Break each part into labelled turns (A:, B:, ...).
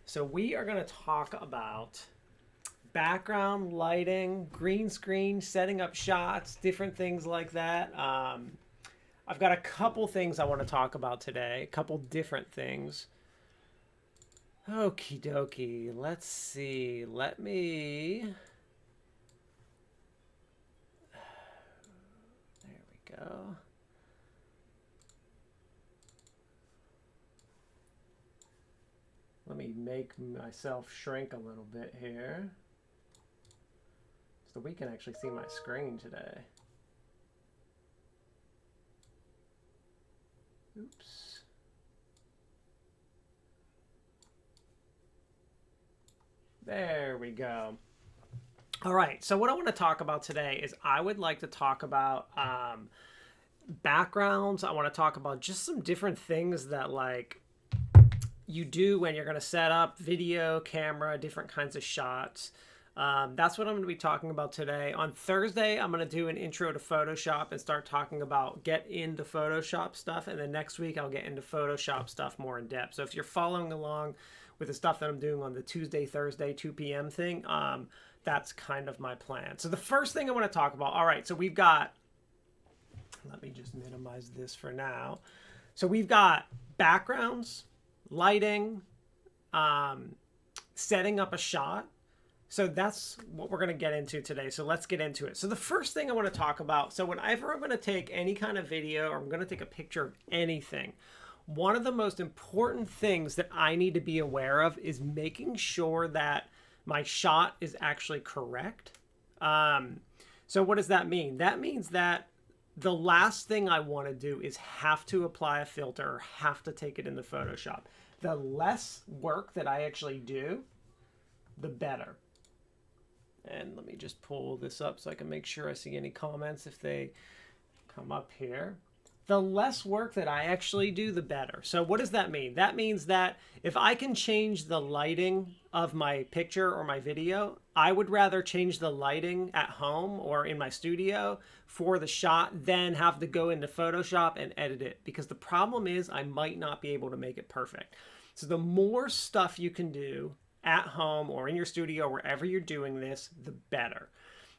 A: So we are going to talk about background lighting, green screen, setting up shots, different things like that. I've got a couple things I want to talk about today, a couple different things. Okie dokie. Let's see. Let me... There we go. Let me make myself shrink a little bit here so we can actually see my screen today. Oops. There we go. All right, so what I want to talk about today is I would like to talk about backgrounds. I want to talk about just some different things that you do when you're going to set up video, camera, different kinds of shots. That's what I'm going to be talking about today. On Thursday, I'm going to do an intro to Photoshop and start talking about get into Photoshop stuff. And then next week, I'll get into Photoshop stuff more in depth. So if you're following along with the stuff that I'm doing on the Tuesday, Thursday, 2 p.m. thing, that's kind of my plan. So the first thing I want to talk about, all right, so we've got, let me just minimize this for now. So we've got backgrounds, lighting, setting up a shot. So that's what we're going to get into today. So let's get into it. So the first thing I want to talk about, so whenever I'm going to take any kind of video or I'm going to take a picture of anything, one of the most important things that I need to be aware of is making sure that my shot is actually correct. So what does that mean? That means that the last thing I want to do is have to apply a filter or have to take it into Photoshop. The less work that I actually do, the better. And let me just pull this up so I can make sure I see any comments if they come up here. The less work that I actually do, the better. So what does that mean? That means that if I can change the lighting of my picture or my video, I would rather change the lighting at home or in my studio for the shot than have to go into Photoshop and edit it. Because the problem is I might not be able to make it perfect. So the more stuff you can do at home or in your studio, wherever you're doing this, the better.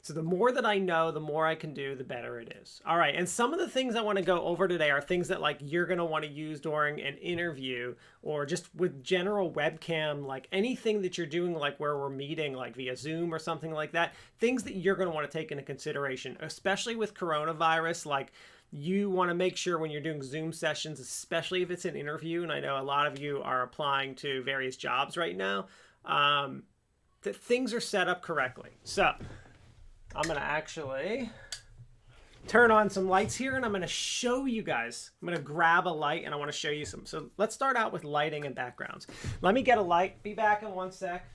A: So the more that I know, the more I can do, the better it is. All right, and some of the things I want to go over today are things that you're going to want to use during an interview or just with general webcam, anything that you're doing where we're meeting via Zoom or something like that, things that you're going to want to take into consideration, especially with coronavirus. You want to make sure when you're doing Zoom sessions, especially if it's an interview, and I know a lot of you are applying to various jobs right now, that things are set up correctly. So I'm going to actually turn on some lights here and I'm going to show you guys. I'm going to grab a light and I want to show you some. So let's start out with lighting and backgrounds. Let me get a light. Be back in one sec.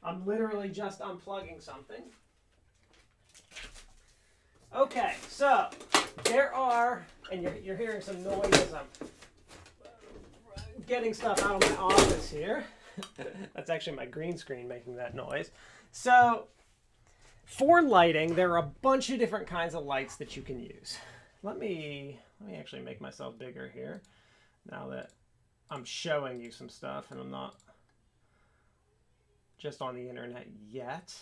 A: I'm literally just unplugging something. Okay, so there are, and you're hearing some noise as I'm getting stuff out of my office here. That's actually my green screen making that noise. So for lighting, there are a bunch of different kinds of lights that you can use. Let me actually make myself bigger here now that I'm showing you some stuff and I'm not just on the internet yet.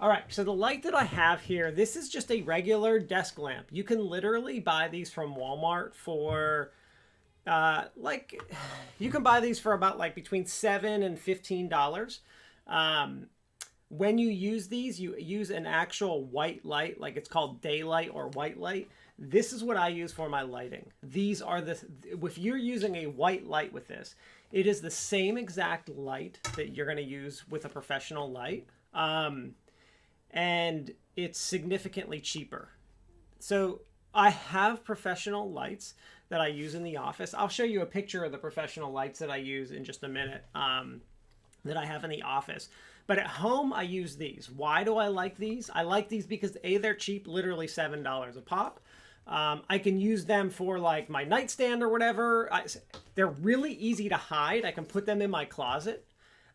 A: All right, so the light that I have here, this is just a regular desk lamp. You can literally buy these from Walmart for, you can buy these for about between $7 and $15. When you use these, you use an actual white light, it's called daylight or white light. This is what I use for my lighting. These are if you're using a white light with this, it is the same exact light that you're going to use with a professional light. And it's significantly cheaper. So I have professional lights that I use in the office. I'll show you a picture of the professional lights that I use in just a minute that I have in the office. But at home, I use these. Why do I like these? I like these because A, they're cheap, literally $7 a pop. I can use them for my nightstand or whatever. They're really easy to hide. I can put them in my closet.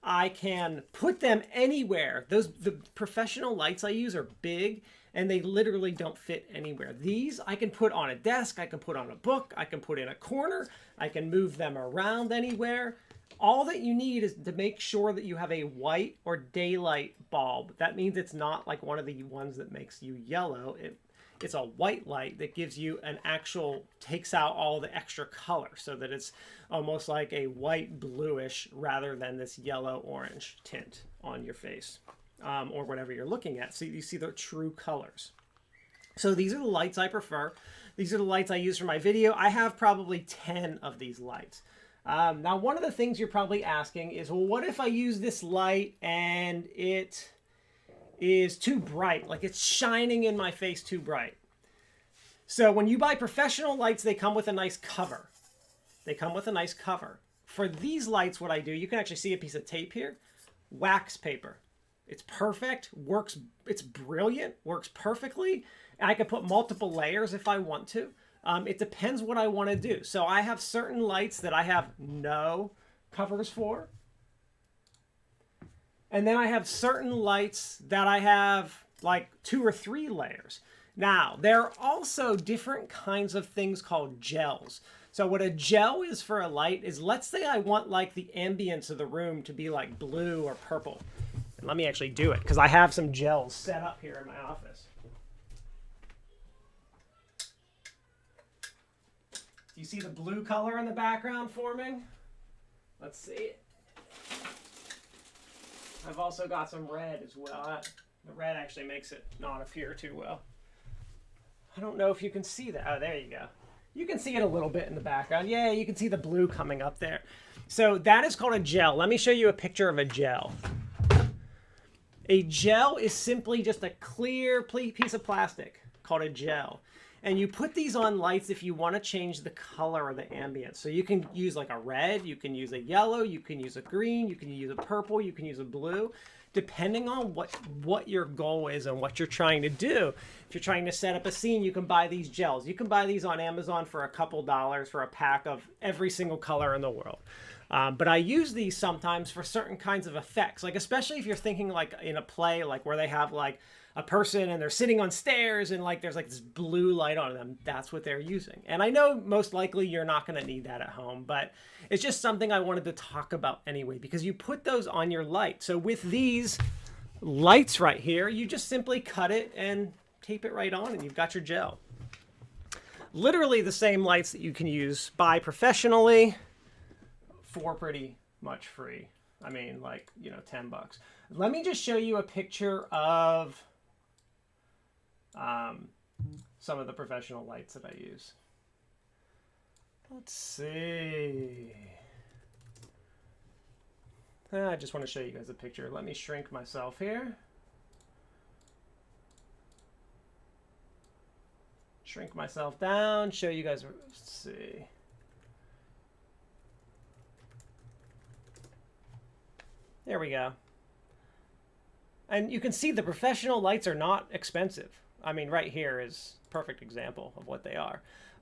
A: I can put them anywhere. The professional lights I use are big and they literally don't fit anywhere. These I can put on a desk, I can put on a book, I can put in a corner, I can move them around anywhere. All that you need is to make sure that you have a white or daylight bulb. That means it's not like one of the ones that makes you yellow. It's a white light that gives you an actual, takes out all the extra color so that it's almost like a white bluish rather than this yellow orange tint on your face or whatever you're looking at. So you see the true colors. So these are the lights I prefer. These are the lights I use for my video. I have probably 10 of these lights. Now, one of the things you're probably asking is, well, what if I use this light and it is too bright, like it's shining in my face too bright? So when you buy professional lights, they come with a nice cover. They come with a nice cover. For these lights, what I do, you can actually see a piece of tape here, wax paper. It's perfect, works, it's brilliant, works perfectly. And I can put multiple layers if I want to. It depends what I want to do. So I have certain lights that I have no covers for. And then I have certain lights that I have like 2 or 3 layers. Now, there are also different kinds of things called gels. So what a gel is for a light is, let's say I want like the ambience of the room to be like blue or purple. And let me actually do it because I have some gels set up here in my office. Do you see the blue color in the background forming? Let's see it. I've also got some red as well. The red actually makes it not appear too well. I don't know if you can see that. Oh, there you go. You can see it a little bit in the background. Yeah, you can see the blue coming up there. So that is called a gel. Let me show you a picture of a gel. A gel is simply just a clear piece of plastic called a gel. And you put these on lights if you want to change the color or the ambience. So you can use like a red, you can use a yellow, you can use a green, you can use a purple, you can use a blue, depending on what your goal is and what you're trying to do. If you're trying to set up a scene, you can buy these gels. You can buy these on Amazon for a couple dollars for a pack of every single color in the world. But I use these sometimes for certain kinds of effects, like especially if you're thinking like in a play, like where they have like a person and they're sitting on stairs and like there's like this blue light on them. That's what they're using. And I know most likely you're not going to need that at home, but it's just something I wanted to talk about anyway, because you put those on your light. So with these lights right here, you just simply cut it and tape it right on and you've got your gel. Literally the same lights that you can buy professionally for pretty much free. I mean, like, you know, 10 bucks. Let me just show you a picture of some of the professional lights that I use. Let's see. I just want to show you guys a picture. Let me shrink myself here. Shrink myself down, show you guys. Let's see. There we go. And you can see the professional lights are not expensive. I mean, right here is a perfect example of what they are.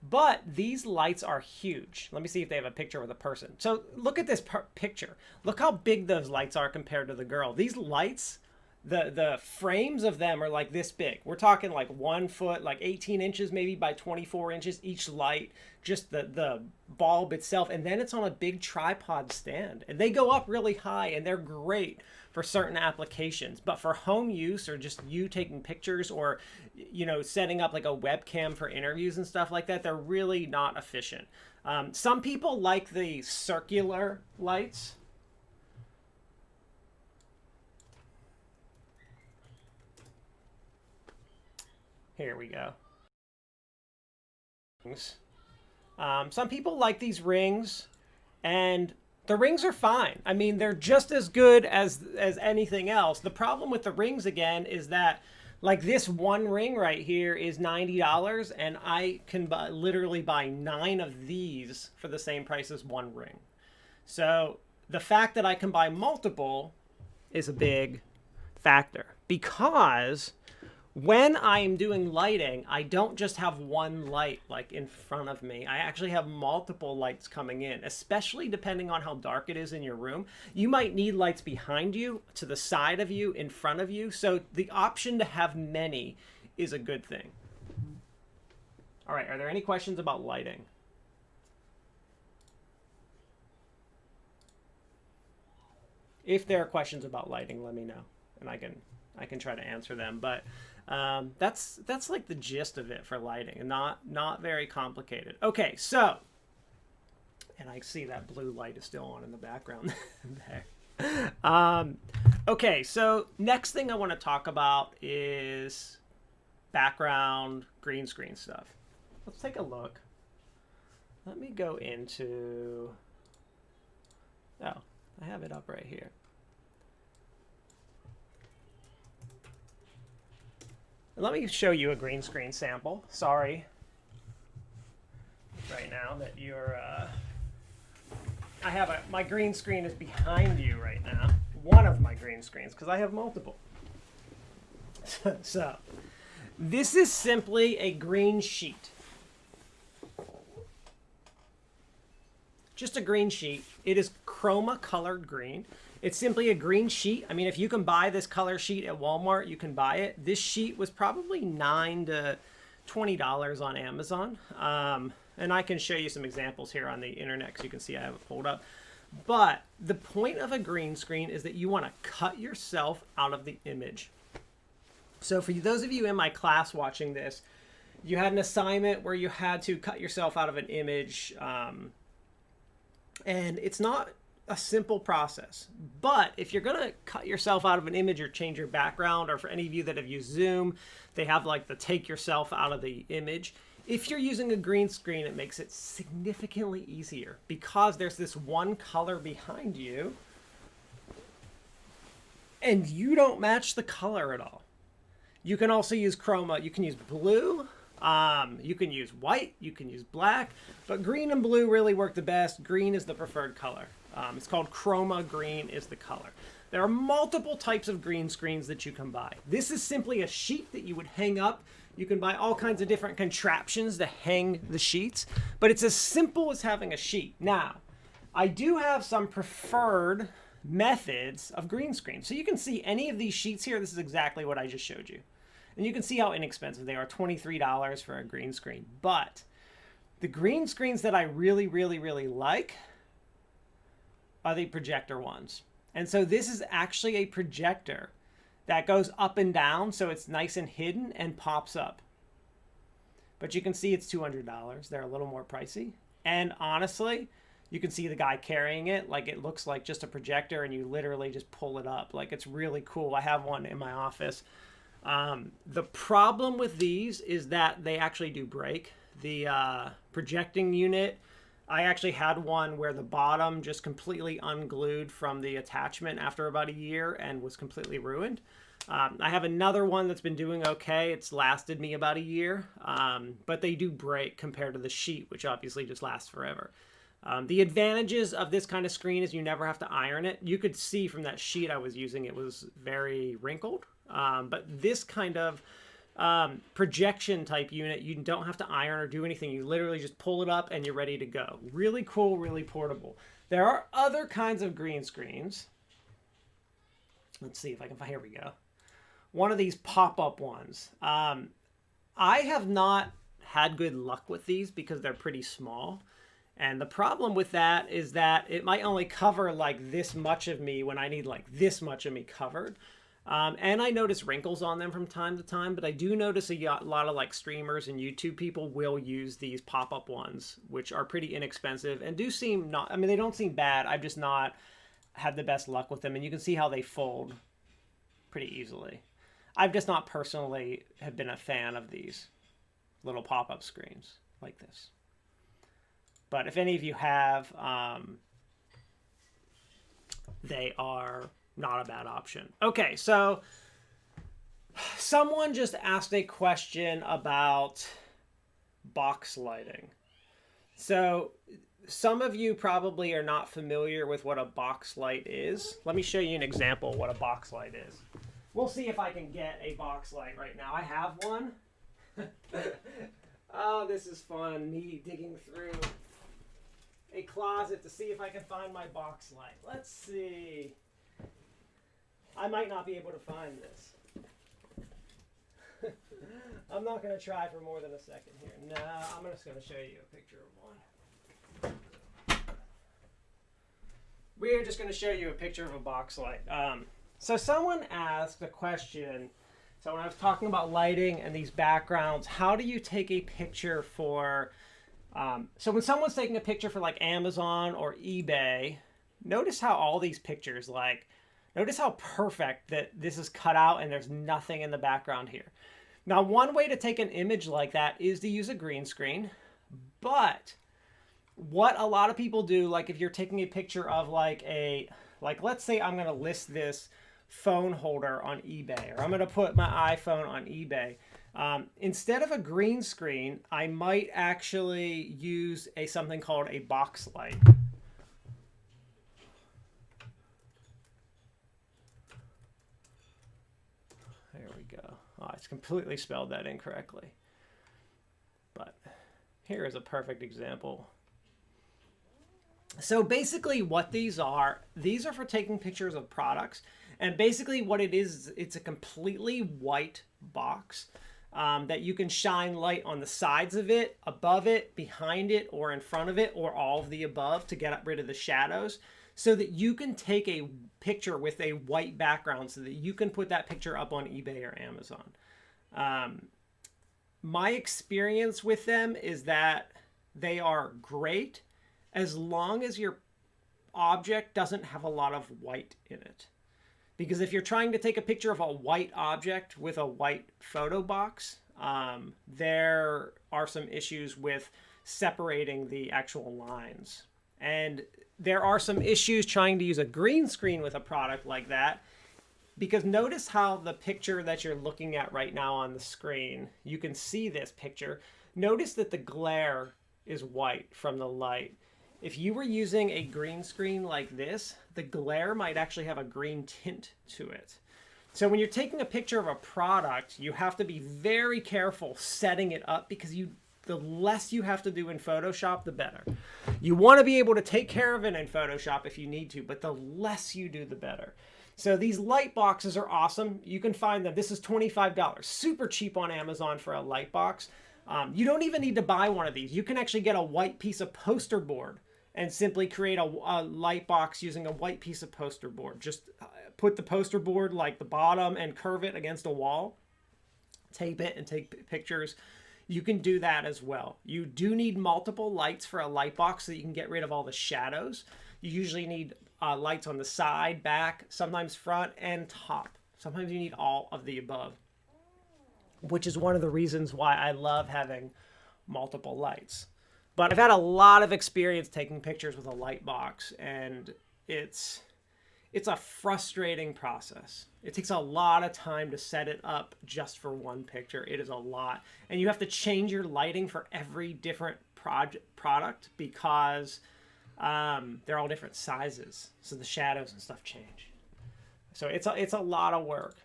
A: But these lights are huge. Let me see if they have a picture with a person. So look at this picture. Look how big those lights are compared to the girl. These lights, the frames of them are like this big. We're talking like 1 foot, like 18 inches maybe by 24 inches each light, just the bulb itself. And then it's on a big tripod stand. And they go up really high and they're great for certain applications. But for home use or just you taking pictures or, you know, setting up like a webcam for interviews and stuff like that, they're really not efficient. Some people like the circular lights. Here we go. Some people like these rings, and the rings are fine. I mean, they're just as good as anything else. The problem with the rings, again, is that like this one ring right here is $90, and I can literally buy 9 of these for the same price as one ring. So the fact that I can buy multiple is a big factor, because when I'm doing lighting, I don't just have one light like in front of me. I actually have multiple lights coming in, especially depending on how dark it is in your room. You might need lights behind you, to the side of you, in front of you. So the option to have many is a good thing. All right, are there any questions about lighting? If there are questions about lighting, let me know, and I can try to answer them. But that's like the gist of it for lighting, and not very complicated. Okay, so, and I see that blue light is still on in the background there. Okay, so next thing I want to talk about is background green screen stuff. Let's take a look. Let me go into, oh, I have it up right here. Let me show you a green screen sample. Sorry right now that you're, I have my green screen is behind you right now. One of my green screens, because I have multiple. So, this is simply a green sheet. Just a green sheet. It is chroma colored green. It's simply a green sheet. I mean, if you can buy this color sheet at Walmart, you can buy it. This sheet was probably $9 to $20 on Amazon. And I can show you some examples here on the internet because you can see I have it pulled up. But the point of a green screen is that you want to cut yourself out of the image. So for those of you in my class watching this, you had an assignment where you had to cut yourself out of an image. And it's not a simple process. But if you're going to cut yourself out of an image or change your background, or for any of you that have used Zoom, they have like the take yourself out of the image. If you're using a green screen, it makes it significantly easier because there's this one color behind you and you don't match the color at all. You can also use chroma. You can use blue. You can use white. You can use black. But green and blue really work the best. Green is the preferred color. It's called chroma green is the color. There are multiple types of green screens that you can buy. This is simply a sheet that you would hang up. You can buy all kinds of different contraptions to hang the sheets, but it's as simple as having a sheet. Now, I do have some preferred methods of green screen. So you can see any of these sheets here. This is exactly what I just showed you. And you can see how inexpensive they are, $23 for a green screen. But the green screens that I really, really, really like are the projector ones. And so this is actually a projector that goes up and down, so it's nice and hidden and pops up. But you can see it's $200. They're a little more pricey. And honestly, you can see the guy carrying it. Like, it looks like just a projector, and you literally just pull it up. Like, it's really cool. I have one in my office. The problem with these is that they actually do break. The projecting unit, I actually had one where the bottom just completely unglued from the attachment after about a year and was completely ruined. I have another one that's been doing okay. It's lasted me about a year, but they do break compared to the sheet, which obviously just lasts forever. The advantages of this kind of screen is you never have to iron it. You could see from that sheet I was using, it was very wrinkled. But this kind of projection type unit, you don't have to iron or do anything. You literally just pull it up and you're ready to go. Really cool, really portable. There are other kinds of green screens. Let's see if I can find, here we go. One of these pop-up ones. I have not had good luck with these because they're pretty small. And the problem with that is that it might only cover like this much of me when I need like this much of me covered. And I notice wrinkles on them from time to time, but I do notice a lot of like streamers and YouTube people will use these pop-up ones, which are pretty inexpensive and do seem not, I mean, they don't seem bad. I've just not had the best luck with them. And you can see how they fold pretty easily. I've just not personally have been a fan of these little pop-up screens like this. But if any of you have, they are not a bad option. Okay, so someone just asked a question about box lighting. So some of you probably are not familiar with what a box light is. Let me show you an example of what a box light is. We'll see if I can get a box light right now. I have one. Oh, this is fun, me digging through a closet to see if I can find my box light. Let's see. I might not be able to find this. I'm not going to try for more than a second here. No, I'm just going to show you a picture of one. We're just going to show you a picture of a box light. So someone asked a question. So when I was talking about lighting and these backgrounds, how do you take a picture for... so when someone's taking a picture for like Amazon or eBay, notice how all these pictures, like, notice how perfect that this is cut out and there's nothing in the background here. Now, one way to take an image like that is to use a green screen, but what a lot of people do, like if you're taking a picture of like let's say I'm going to list this phone holder on eBay, or I'm going to put my iPhone on eBay. Instead of a green screen, I might actually use something called a box light. There we go. Oh, it's completely spelled that incorrectly. But here is a perfect example. So basically what these are for taking pictures of products. And basically what it is, it's a completely white box that you can shine light on the sides of it, above it, behind it, or in front of it, or all of the above to get rid of the shadows, so that you can take a picture with a white background so that you can put that picture up on eBay or Amazon. My experience with them is that they are great as long as your object doesn't have a lot of white in it. Because if you're trying to take a picture of a white object with a white photo box, there are some issues with separating the actual lines. And there are some issues trying to use a green screen with a product like that, because notice how the picture that you're looking at right now on the screen, you can see this picture. Notice that the glare is white from the light. If you were using a green screen like this, the glare might actually have a green tint to it. So when you're taking a picture of a product, you have to be very careful setting it up, because the less you have to do in Photoshop, the better. You want to be able to take care of it in Photoshop if you need to, but the less you do, the better. So these light boxes are awesome. You can find them. This is $25. Super cheap on Amazon for a light box. You don't even need to buy one of these. You can actually get a white piece of poster board and simply create a light box using a white piece of poster board. Just put the poster board like the bottom and curve it against a wall. Tape it and take pictures. You can do that as well. You do need multiple lights for a light box so that you can get rid of all the shadows. You usually need lights on the side, back, sometimes front and top. Sometimes you need all of the above, which is one of the reasons why I love having multiple lights. But I've had a lot of experience taking pictures with a light box, and it's a frustrating process. It takes a lot of time to set it up just for one picture. It is a lot. And you have to change your lighting for every different product, because they're all different sizes. So the shadows and stuff change. So it's a lot of work.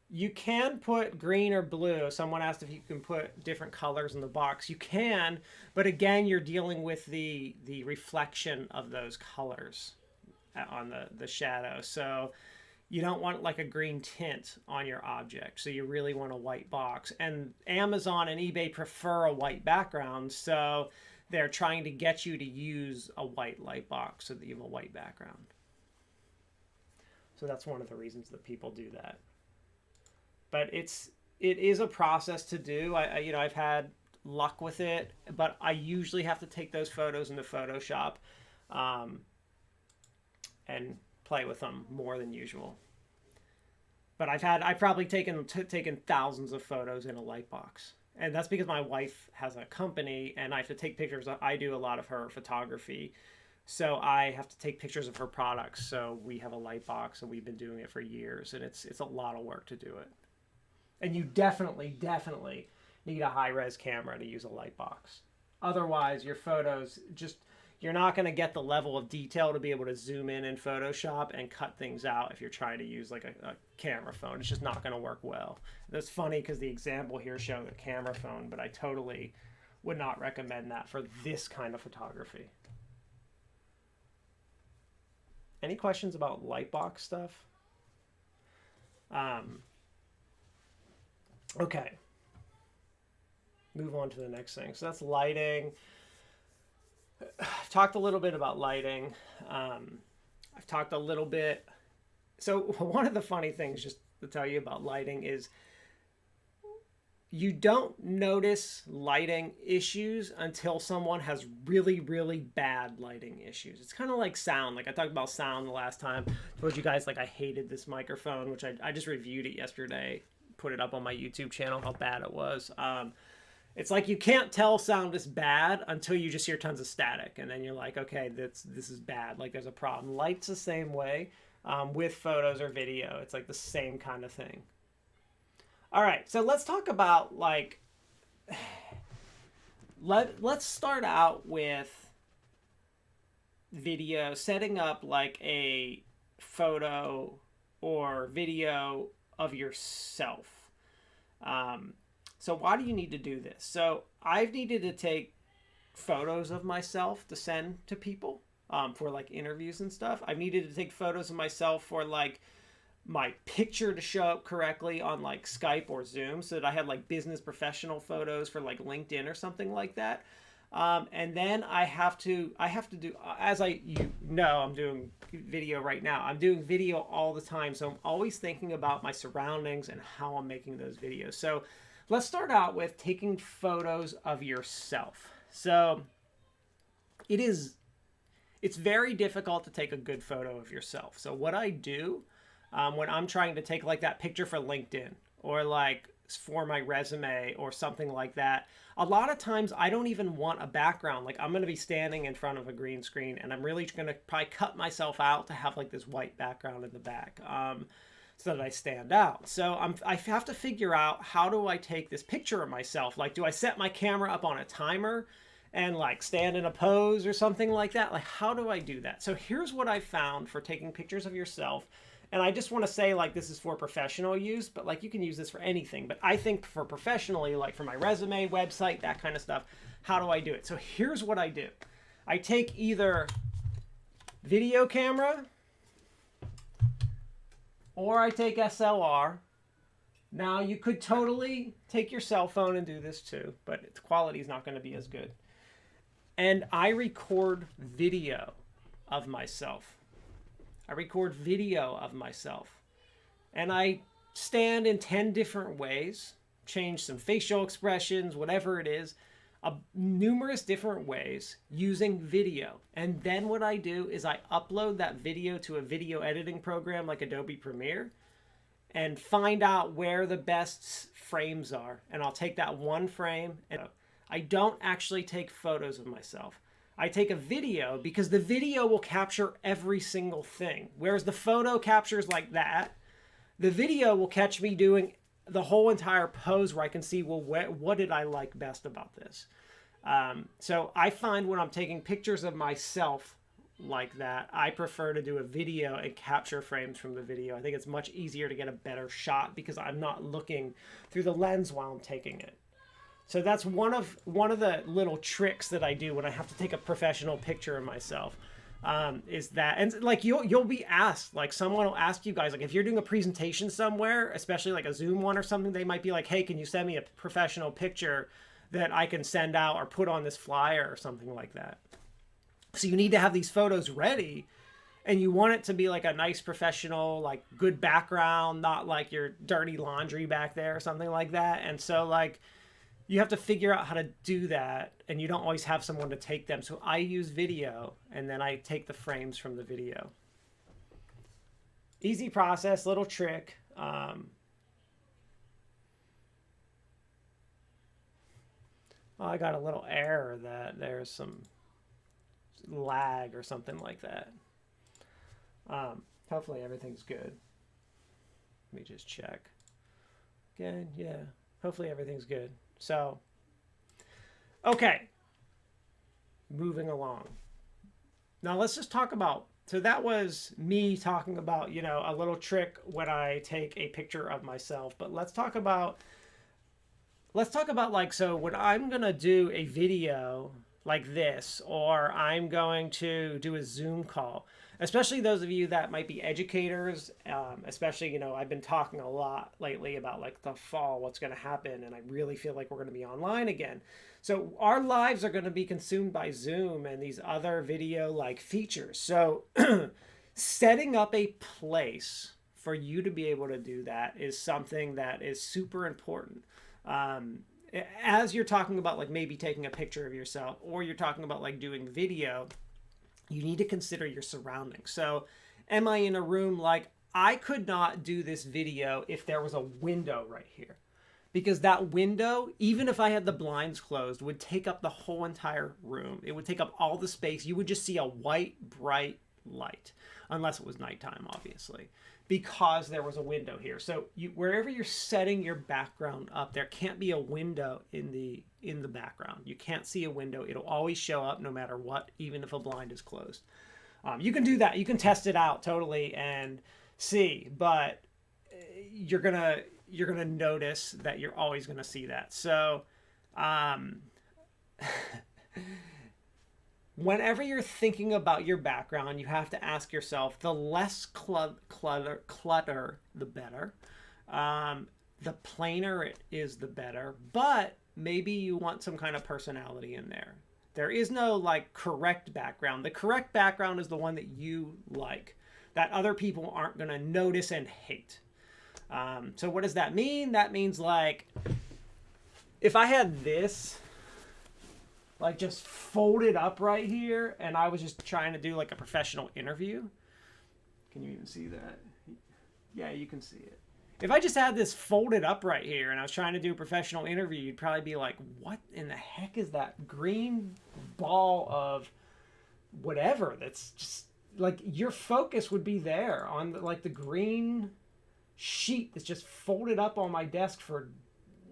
A: You can put green or blue. Someone asked if you can put different colors in the box. You can, but again, you're dealing with the reflection of those colors on the shadow. So you don't want like a green tint on your object. So you really want a white box. And Amazon and eBay prefer a white background. So they're trying to get you to use a white light box so that you have a white background. So that's one of the reasons that people do that. But it is a process to do. I've had luck with it, but I usually have to take those photos into Photoshop and play with them more than usual. But I've probably taken thousands of photos in a light box, and that's because my wife has a company and I have to take pictures. I do a lot of her photography, so I have to take pictures of her products. So we have a light box, and we've been doing it for years, and it's a lot of work to do it. And you definitely need a high-res camera to use a light box. Otherwise, your photos you're not going to get the level of detail to be able to zoom in Photoshop and cut things out if you're trying to use like a camera phone. It's just not going to work well. That's funny because the example here showed a camera phone, but I totally would not recommend that for this kind of photography. Any questions about light box stuff? Okay. Move on to the next thing. So that's lighting. I've talked a little bit about lighting. I've talked a little bit. So one of the funny things, just to tell you about lighting, is you don't notice lighting issues until someone has really, really bad lighting issues. It's kind of like sound. Like I talked about sound the last time. I told you guys like I hated this microphone, which I just reviewed it yesterday. Put it up on my YouTube channel, how bad it was. It's like you can't tell sound is bad until you just hear tons of static. And then you're like, okay, this is bad. Like there's a problem. Light's the same way with photos or video. It's like the same kind of thing. All right, so let's talk about like, let's start out with video, setting up like a photo or video of yourself. So why do you need to do this? So I've needed to take photos of myself to send to people for like interviews and stuff. I've needed to take photos of myself for like my picture to show up correctly on like Skype or Zoom, so that I had like business professional photos for like LinkedIn or something like that. And then I have to do, as I'm doing video right now. I'm doing video all the time. So I'm always thinking about my surroundings and how I'm making those videos. So let's start out with taking photos of yourself. So it's very difficult to take a good photo of yourself. So what I do when I'm trying to take like that picture for LinkedIn or like for my resume or something like that, a lot of times I don't even want a background. Like I'm going to be standing in front of a green screen and I'm really going to probably cut myself out to have like this white background in the back so that I stand out. So I have to figure out, how do I take this picture of myself? Like, do I set my camera up on a timer and like stand in a pose or something like that? Like, how do I do that? So here's what I found for taking pictures of yourself. And I just want to say, like, this is for professional use, but like you can use this for anything. But I think for professionally, like for my resume, website, that kind of stuff, how do I do it? So here's what I do. I take either video camera or I take SLR. Now you could totally take your cell phone and do this too, but the quality is not going to be as good. And I record video of myself. I record video of myself. And I stand in 10 different ways, change some facial expressions, whatever it is, numerous different ways using video. And then what I do is I upload that video to a video editing program like Adobe Premiere and find out where the best frames are. And I'll take that one frame, and I don't actually take photos of myself. I take a video because the video will capture every single thing. Whereas the photo captures like that, the video will catch me doing the whole entire pose where I can see, well, what did I like best about this? So I find when I'm taking pictures of myself like that, I prefer to do a video and capture frames from the video. I think it's much easier to get a better shot because I'm not looking through the lens while I'm taking it. So that's one of the little tricks that I do when I have to take a professional picture of myself, is that, and like you'll be asked, like someone will ask you guys, like if you're doing a presentation somewhere, especially like a Zoom one or something, they might be like, hey, can you send me a professional picture that I can send out or put on this flyer or something like that. So you need to have these photos ready, and you want it to be like a nice professional, like good background, not like your dirty laundry back there or something like that. And so like, you have to figure out how to do that, and you don't always have someone to take them. So I use video, and then I take the frames from the video. Easy process, little trick. I got a little error that there's some lag or something like that. Hopefully everything's good. Let me just check. Again, yeah, hopefully everything's good. So, okay, moving along. Now let's just talk about, so that was me talking about, you know, a little trick when I take a picture of myself, but let's talk about like, so when I'm going to do a video, like this, or I'm going to do a Zoom call. Especially those of you that might be educators, especially, I've been talking a lot lately about like the fall, what's going to happen, and I really feel like we're going to be online again. So our lives are going to be consumed by Zoom and these other video like features. So setting up a place for you to be able to do that is something that is super important. As you're talking about like maybe taking a picture of yourself, or you're talking about like doing video, you need to consider your surroundings. So am I in a room? Like, I could not do this video if there was a window right here, because that window, even if I had the blinds closed, would take up the whole entire room. It would take up all the space. You would just see a white, bright light, unless it was nighttime, obviously, because there was a window here. So wherever you're setting your background up, there can't be a window in the background. You can't see a window. It'll always show up no matter what, even if a blind is closed. You can do that. You can test it out totally and see, but you're gonna notice that you're always gonna see that. So whenever you're thinking about your background, you have to ask yourself, the less clutter, the better. The plainer it is, the better. But maybe you want some kind of personality in there. There is no like correct background. The correct background is the one that you like, that other people aren't going to notice and hate. So what does that mean? That means like, if I had this like just folded up right here and I was just trying to do like a professional interview. Can you even see that? Yeah, you can see it. If I just had this folded up right here and I was trying to do a professional interview, you'd probably be like, what in the heck is that green ball of whatever? That's just like, your focus would be there on like the green sheet that's just folded up on my desk for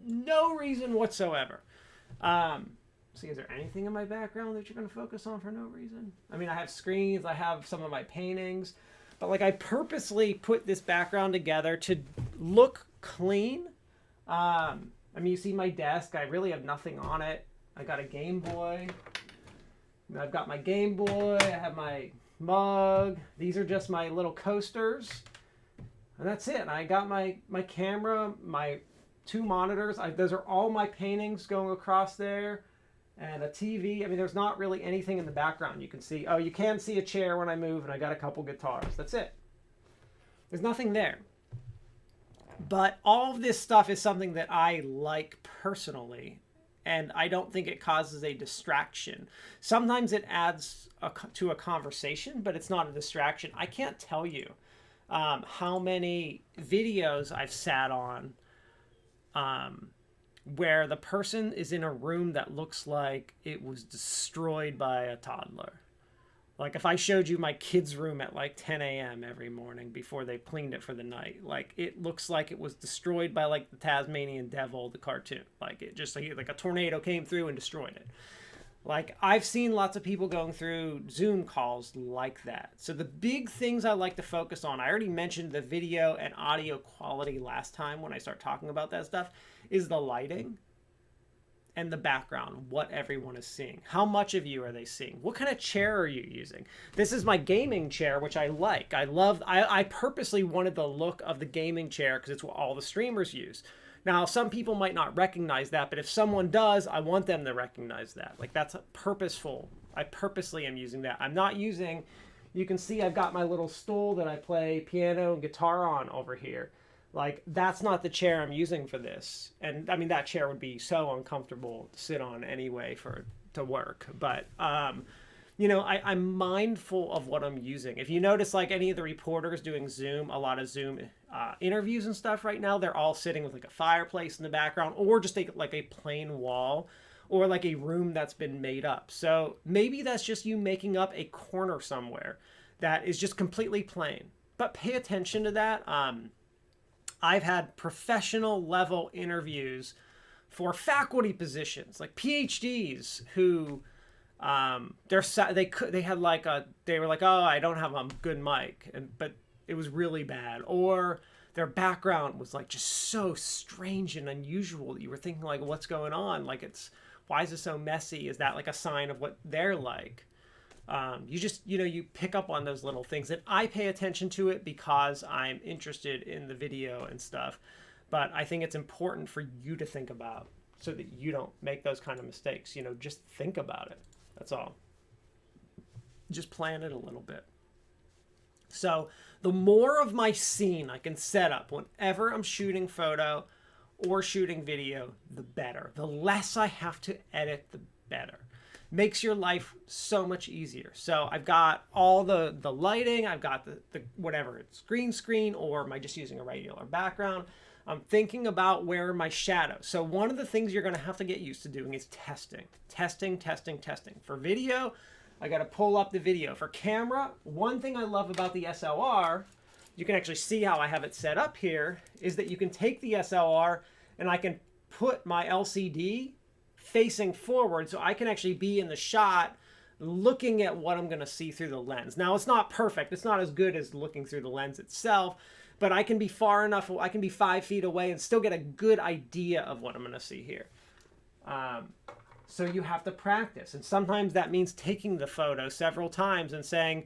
A: no reason whatsoever. See, is there anything in my background that you're going to focus on for no reason? I mean, I have screens, I have some of my paintings, but like I purposely put this background together to look clean. I mean, you see my desk, I really have nothing on it. I got a Game Boy. I've got my Game Boy, I have my mug. These are just my little coasters. And that's it. I got my camera, my 2 monitors. Those are all my paintings going across there. And a TV. I mean, there's not really anything in the background you can see. Oh, you can see a chair when I move, and I got a couple guitars. That's it. There's nothing there. But all of this stuff is something that I like personally, and I don't think it causes a distraction. Sometimes it adds to a conversation, but it's not a distraction. I can't tell you how many videos I've sat on where the person is in a room that looks like it was destroyed by a toddler. Like if I showed you my kid's room at like 10 a.m. every morning before they cleaned it for the night, like it looks like it was destroyed by like the Tasmanian Devil, the cartoon. Like it just like a tornado came through and destroyed it. Like I've seen lots of people going through Zoom calls like that. So the big things I like to focus on, I already mentioned the video and audio quality last time when I start talking about that stuff, is the lighting and the background, what everyone is seeing. How much of you are they seeing? What kind of chair are you using? This is my gaming chair, which I like. I purposely wanted the look of the gaming chair because it's what all the streamers use. Now, some people might not recognize that, but if someone does, I want them to recognize that. Like that's purposeful. I purposely am using that. I'm not using, you can see I've got my little stool that I play piano and guitar on over here. Like that's not the chair I'm using for this. And I mean, that chair would be so uncomfortable to sit on anyway to work. But, I'm mindful of what I'm using. If you notice, like any of the reporters doing Zoom, a lot of Zoom interviews and stuff right now, they're all sitting with like a fireplace in the background, or just like a plain wall, or like a room that's been made up. So maybe that's just you making up a corner somewhere that is just completely plain. But pay attention to that. I've had professional level interviews for faculty positions, like PhDs who they were like, oh, I don't have a good mic, but it was really bad, or their background was like just so strange and unusual that you were thinking like, what's going on? Like Why is it so messy? Is that like a sign of what they're like? You just, you pick up on those little things, and I pay attention to it because I'm interested in the video and stuff. But I think it's important for you to think about so that you don't make those kind of mistakes. Just think about it. That's all. Just plan it a little bit. So the more of my scene I can set up whenever I'm shooting photo or shooting video, the better. The less I have to edit, the better. Makes your life so much easier. So I've got all the lighting, I've got the whatever, it's green screen, or am I just using a regular background? I'm thinking about where are my shadows. So one of the things you're going to have to get used to doing is testing. For video, I got to pull up the video. For camera, one thing I love about the SLR, you can actually see how I have it set up here, is that you can take the SLR and I can put my LCD facing forward, so I can actually be in the shot looking at what I'm going to see through the lens. Now, it's not perfect. It's not as good as looking through the lens itself, but I can be far enough, I can be 5 feet away and still get a good idea of what I'm going to see here. So you have to practice. And sometimes that means taking the photo several times and saying,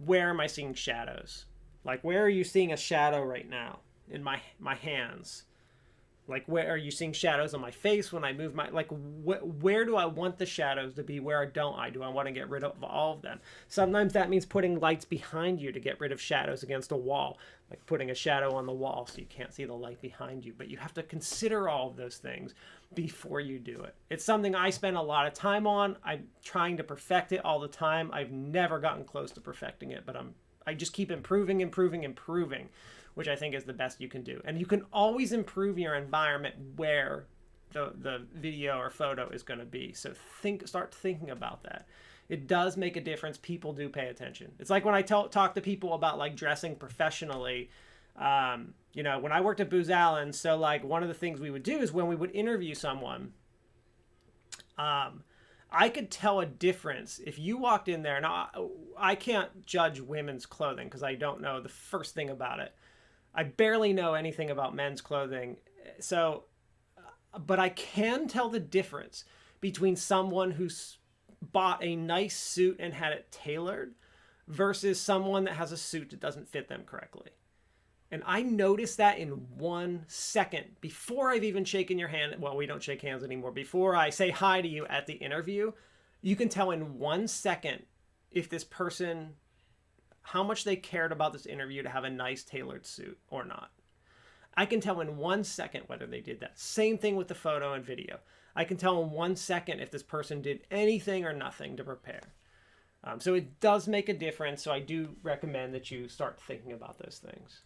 A: where am I seeing shadows? Like, where are you seeing a shadow right now in my hands? Like, where are you seeing shadows on my face when I move my, like, where do I want the shadows to be? Where don't I? Do I want to get rid of all of them? Sometimes that means putting lights behind you to get rid of shadows against a wall, like putting a shadow on the wall so you can't see the light behind you. But you have to consider all of those things before you do it. It's something I spend a lot of time on. I'm trying to perfect it all the time. I've never gotten close to perfecting it, but I just keep improving, which I think is the best you can do. And you can always improve your environment where the video or photo is going to be. So start thinking about that. It does make a difference. People do pay attention. It's like when I talk to people about like dressing professionally, when I worked at Booz Allen, so like one of the things we would do is when we would interview someone, I could tell a difference if you walked in there. Now, I can't judge women's clothing because I don't know the first thing about it. I barely know anything about men's clothing. So, but I can tell the difference between someone who's bought a nice suit and had it tailored versus someone that has a suit that doesn't fit them correctly. And I noticed that in 1 second before I've even shaken your hand. Well, we don't shake hands anymore. Before I say hi to you at the interview, you can tell in 1 second if this person, how much they cared about this interview to have a nice tailored suit or not. I can tell in 1 second whether they did that. Same thing with the photo and video. I can tell in 1 second if this person did anything or nothing to prepare. So it does make a difference. So I do recommend that you start thinking about those things.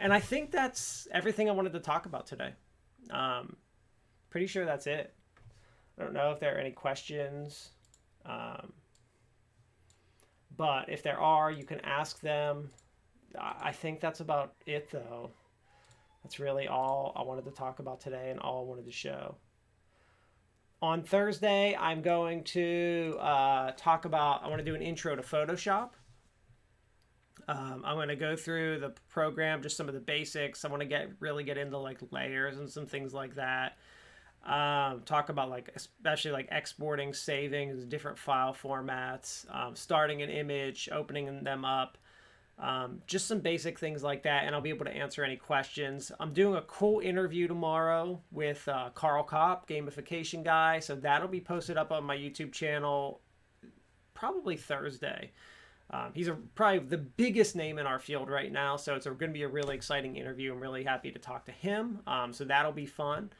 A: And I think that's everything I wanted to talk about today. Pretty sure that's it. I don't know if there are any questions. But if there are, you can ask them. I think that's about it, though. That's really all I wanted to talk about today and all I wanted to show. On Thursday, I'm going to I want to do an intro to Photoshop. I'm going to go through the program, just some of the basics. I want to really get into like layers and some things like that. Talk about like, especially like exporting, saving different file formats, starting an image, opening them up, just some basic things like that. And I'll be able to answer any questions. I'm doing a cool interview tomorrow with Carl Kopp, gamification guy. So that'll be posted up on my YouTube channel probably Thursday. He's probably the biggest name in our field right now, so it's going to be a really exciting interview. I'm really happy to talk to him, so that'll be fun.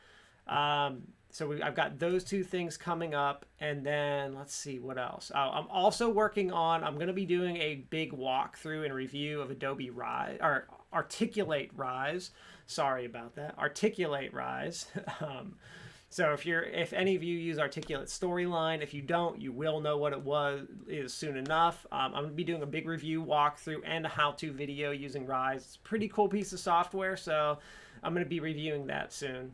A: I've got those two things coming up, and then let's see what else. I'm also working on, I'm going to be doing a big walkthrough and review of Adobe Rise, or Articulate Rise. Sorry about that, Articulate Rise. So if any of you use Articulate Storyline, if you don't, you will know what it is soon enough. I'm going to be doing a big review, walkthrough, and a how-to video using Rise. It's a pretty cool piece of software, so I'm going to be reviewing that soon.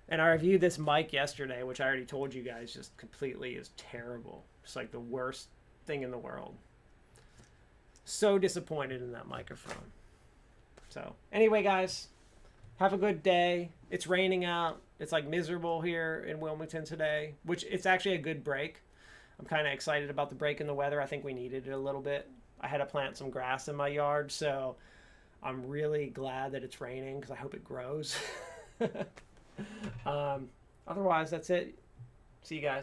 A: And I reviewed this mic yesterday, which I already told you guys just completely is terrible. It's like the worst thing in the world. So disappointed in that microphone. So anyway, guys, have a good day. It's raining out. It's like miserable here in Wilmington today, which it's actually a good break. I'm kind of excited about the break in the weather. I think we needed it a little bit. I had to plant some grass in my yard, so I'm really glad that it's raining because I hope it grows. Otherwise, that's it. See you guys.